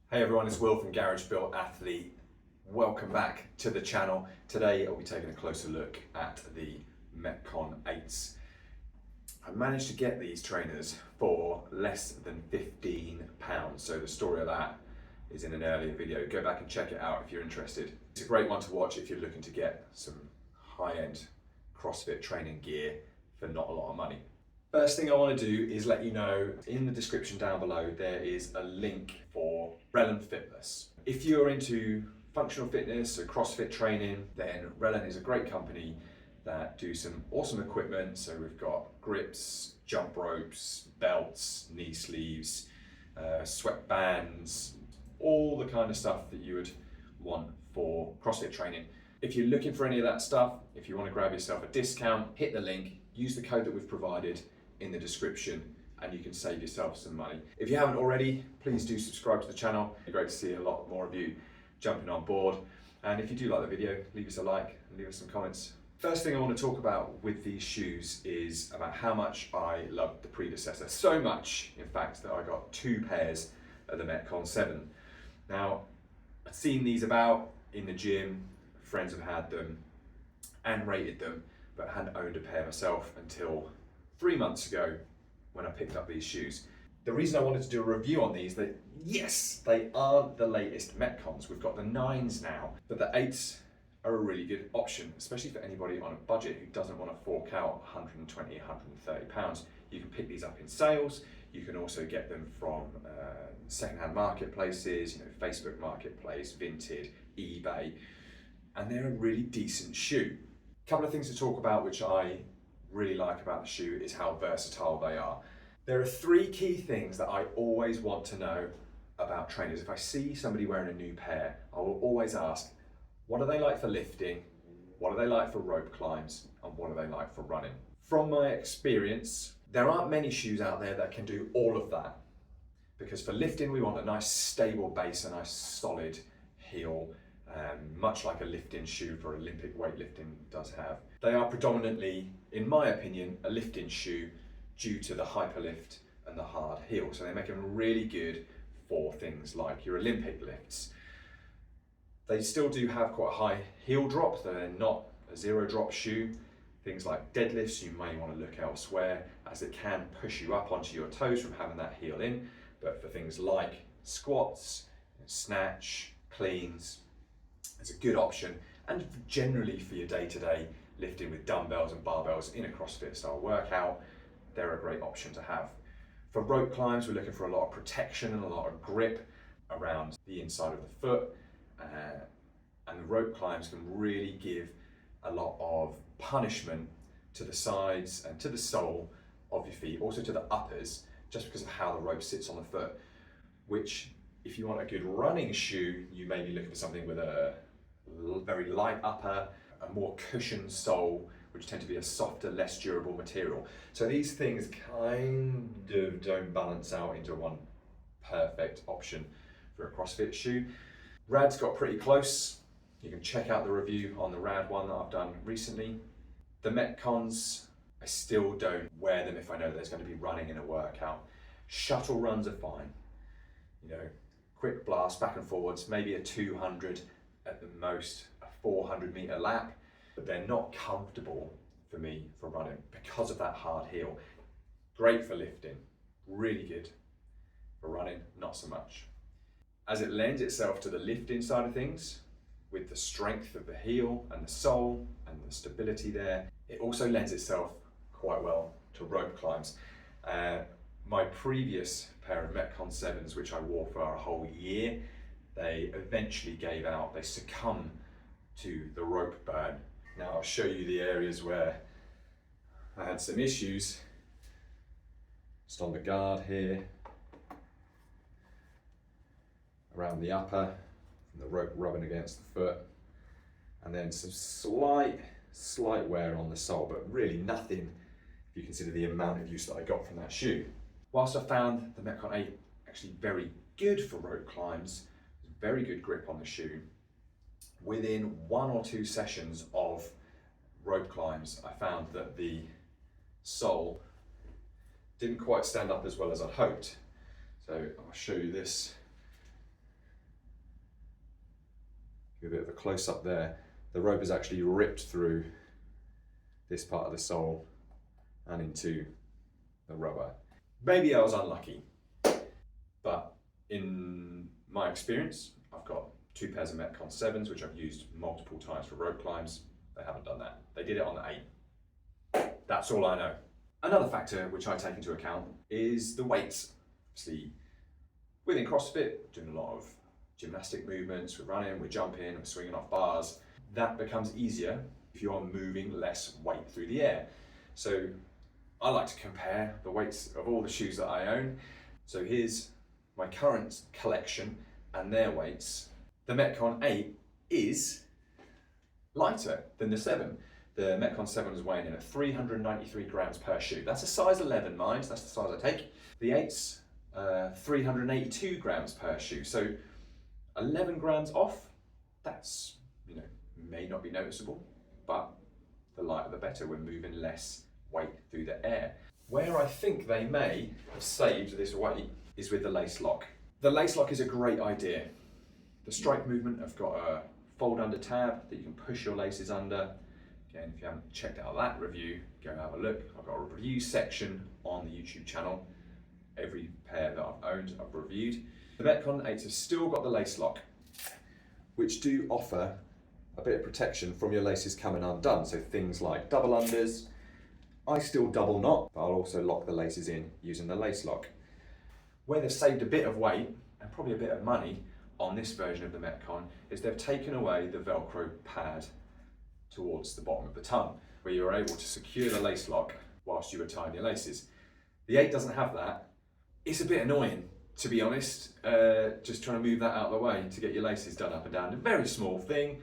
Hey everyone, it's Will from Garage Built Athlete. Welcome back to the channel. Today I'll be taking a closer look at the Metcon 8s. I managed to get these trainers for less than £15. So the story of that is in an earlier video. Go back and check it out if you're interested. It's a great one to watch if you're looking to get some high-end CrossFit training gear for not a lot of money. First thing I want to do is let you know, in the description down below there is a link for Relon Fitness. If you're into functional fitness, so CrossFit training, then Relon is a great company that do some awesome equipment. So we've got grips, jump ropes, belts, knee sleeves, sweat bands, all the kind of stuff that you would want for CrossFit training. If you're looking for any of that stuff, if you want to grab yourself a discount, hit the link, use the code that we've provided in the description and you can save yourself some money. If you haven't already, please do subscribe to the channel. It's great to see a lot more of you jumping on board. And if you do like the video, leave us a like and leave us some comments. First thing I want to talk about with these shoes is about how much I loved the predecessor. So much, in fact, that I got 2 pairs of the Metcon 7. Now, I'd seen these about in the gym, friends have had them and rated them, but I hadn't owned a pair myself until 3 months ago when I picked up these shoes. The reason I wanted to do a review on these, that yes, they are the latest Metcons. We've got the 9s now, but the 8s are a really good option, especially for anybody on a budget who doesn't want to fork out 120, 130 pounds. You can pick these up in sales. You can also get them from secondhand marketplaces, Facebook Marketplace, Vinted, eBay, and they're a really decent shoe. A couple of things to talk about which I really like about the shoe is how versatile they are. There are 3 key things that I always want to know about trainers. If I see somebody wearing a new pair, I will always ask, what are they like for lifting? What are they like for rope climbs? And what are they like for running? From my experience, there aren't many shoes out there that can do all of that. Because for lifting, we want a nice stable base, a nice solid heel, much like a lifting shoe for Olympic weightlifting does have. They are predominantly, in my opinion, a lifting shoe due to the hyperlift and the hard heel. So they make them really good for things like your Olympic lifts. They still do have quite a high heel drop, so they're not a zero drop shoe. Things like deadlifts, you may want to look elsewhere as it can push you up onto your toes from having that heel in. But for things like squats, snatch, cleans, it's a good option. And generally for your day-to-day lifting with dumbbells and barbells in a CrossFit style workout, they're a great option to have. For rope climbs, we're looking for a lot of protection and a lot of grip around the inside of the foot. And the rope climbs can really give a lot of punishment to the sides and to the sole of your feet, also to the uppers, just because of how the rope sits on the foot, which if you want a good running shoe, you may be looking for something with a very light upper, a more cushioned sole, which tend to be a softer, less durable material. So these things kind of don't balance out into one perfect option for a CrossFit shoe. Rad's got pretty close. You can check out the review on the Rad one that I've done recently. The Metcons, I still don't wear them if I know there's going to be running in a workout. Shuttle runs are fine. Quick blast back and forwards, maybe a 200 at the most, a 400 meter lap, but they're not comfortable for me for running because of that hard heel. Great for lifting, really good. For running, not so much. As it lends itself to the lifting side of things, with the strength of the heel and the sole and the stability there, it also lends itself quite well to rope climbs. My previous pair of Metcon 7s, which I wore for a whole year, they eventually gave out. They succumbed to the rope burn. Now I'll show you the areas where I had some issues. Just on the guard here, around the upper, from the rope rubbing against the foot, and then some slight wear on the sole, but really nothing if you consider the amount of use that I got from that shoe. Whilst I found the Metcon 8 actually very good for rope climbs, very good grip on the shoe, within 1 or 2 sessions of rope climbs, I found that the sole didn't quite stand up as well as I'd hoped. So I'll show you this Give a bit of a close up there. The rope is actually ripped through this part of the sole and into the rubber. Maybe I was unlucky, but in my experience, I've got 2 pairs of Metcon 7s, which I've used multiple times for rope climbs. They haven't done that. They did it on the 8. That's all I know. Another factor which I take into account is the weights. See, within CrossFit, doing a lot of gymnastic movements, we're running, we're jumping, we're swinging off bars. That becomes easier if you are moving less weight through the air. So I like to compare the weights of all the shoes that I own. So here's my current collection and their weights. The Metcon 8 is lighter than the 7. The Metcon 7 is weighing in at 393 grams per shoe. That's a size 11, mind, that's the size I take. The 8's 382 grams per shoe. So 11 grams off, that's, may not be noticeable, but the lighter the better. We're moving less weight through the air. Where I think they may have saved this weight is with the lace lock. The lace lock is a great idea. The strike movement, I've got a fold under tab that you can push your laces under. Again, if you haven't checked out that review, go have a look. I've got a review section on the YouTube channel. Every pair that I've owned, I've reviewed. The Metcon 8s have still got the lace lock, which do offer a bit of protection from your laces coming undone. So things like double unders. I still double knot, but I'll also lock the laces in using the lace lock. Where they've saved a bit of weight and probably a bit of money on this version of the Metcon is they've taken away the Velcro pad towards the bottom of the tongue, where you're able to secure the lace lock whilst you are tying your laces. The 8 doesn't have that. It's a bit annoying, to be honest, just trying to move that out of the way to get your laces done up and down. A very small thing,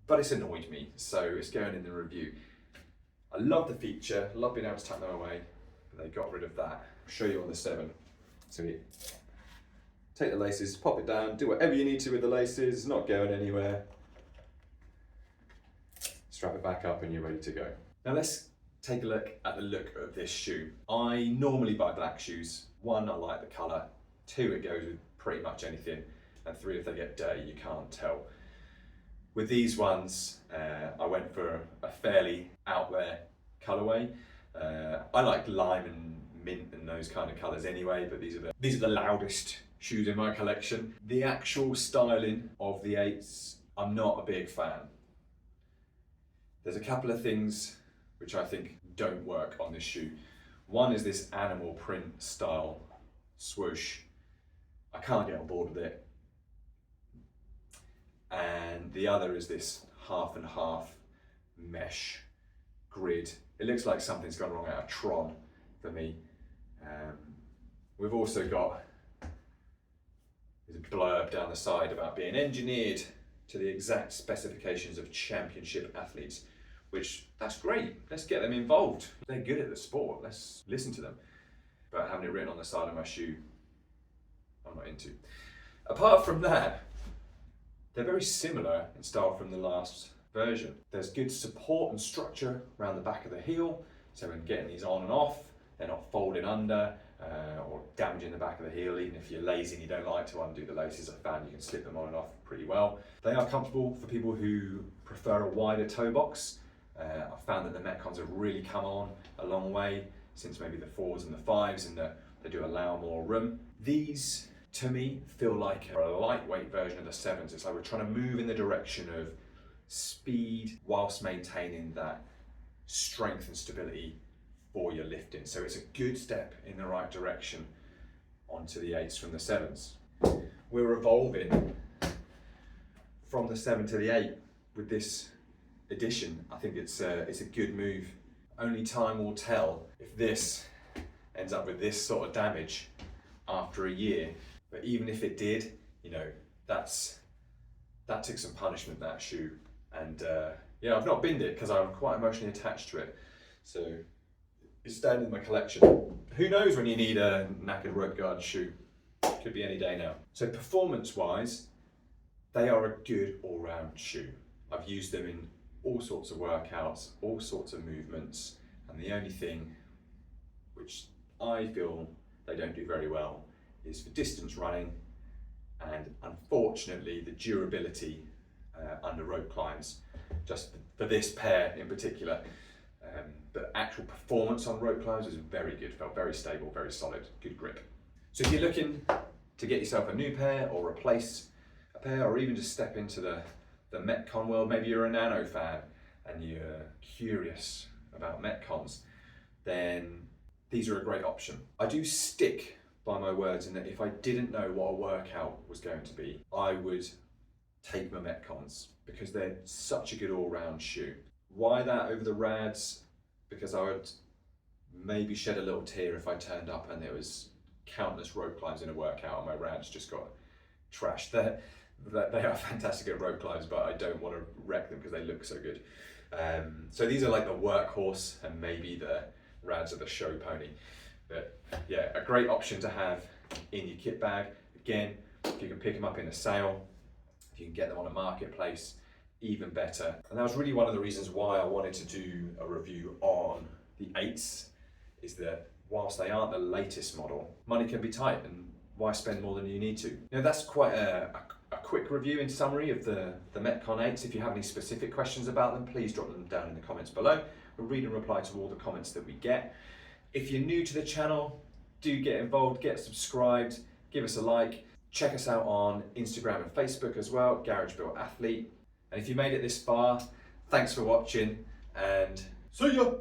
but it's annoyed me, so it's going in the review. I love the feature, love being able to tuck them away, but they got rid of that. I'll show you on the 7. So you take the laces, pop it down, do whatever you need to with the laces, not going anywhere. Strap it back up and you're ready to go. Now let's take a look at the look of this shoe. I normally buy black shoes. 1, I like the colour. 2, it goes with pretty much anything. And 3, if they get dirty, you can't tell. With these ones, I went for a fairly out there colourway. I like lime and mint and those kind of colours anyway, but these are the loudest shoes in my collection. The actual styling of the 8s, I'm not a big fan. There's a couple of things which I think don't work on this shoe. One is this animal print style swoosh. I can't get on board with it. And the other is this half and half mesh grid. It looks like something's gone wrong out of Tron for me. We've also got a blurb down the side about being engineered to the exact specifications of championship athletes, which that's great. Let's get them involved. They're good at the sport. Let's listen to them. But having it written on the side of my shoe, I'm not into. Apart from that, they're very similar in style from the last version. There's good support and structure around the back of the heel, so when getting these on and off, they're not folding under or damaging the back of the heel. Even if you're lazy and you don't like to undo the laces, I found you can slip them on and off pretty well. They are comfortable for people who prefer a wider toe box. I've found that the Metcons have really come on a long way since maybe the 4s and the 5s, and that they do allow more room. These, to me, feel like a lightweight version of the 7s. It's like we're trying to move in the direction of speed whilst maintaining that strength and stability for your lifting. So it's a good step in the right direction onto the 8s from the 7s. We're evolving from the 7 to the 8 with this addition. I think it's a good move. Only time will tell if this ends up with this sort of damage after a year. But even if it did, that took some punishment, that shoe. And yeah, I've not binned it because I'm quite emotionally attached to it. So it's staying in my collection. Who knows when you need a knackered rope guard shoe? Could be any day now. So performance-wise, they are a good all-round shoe. I've used them in all sorts of workouts, all sorts of movements, and the only thing which I feel they don't do very well is for distance running, and unfortunately the durability under rope climbs, just for this pair in particular. The actual performance on rope climbs was very good, felt very stable, very solid, good grip. So if you're looking to get yourself a new pair or replace a pair, or even just step into the Metcon world, maybe you're a Nano fan and you're curious about Metcons, then these are a great option. I do stick by my words in that if I didn't know what a workout was going to be, I would take my Metcons because they're such a good all-round shoe. Why that over the Rads? Because I would maybe shed a little tear if I turned up and there was countless rope climbs in a workout and my Rads just got trashed. They are fantastic at rope climbs, but I don't want to wreck them because they look so good. So these are like the workhorse, and maybe the Rads are the show pony. But yeah, a great option to have in your kit bag. Again, if you can pick them up in a sale, if you can get them on a marketplace, even better. And that was really one of the reasons why I wanted to do a review on the 8s, is that whilst they aren't the latest model, money can be tight, and why spend more than you need to? You know, that's quite a quick review in summary of the Metcon 8s. If you have any specific questions about them, please drop them down in the comments below. We'll read and reply to all the comments that we get. If you're new to the channel, do get involved, get subscribed, give us a like. Check us out on Instagram and Facebook as well, Garage Built Athlete. And if you made it this far, thanks for watching, and see ya!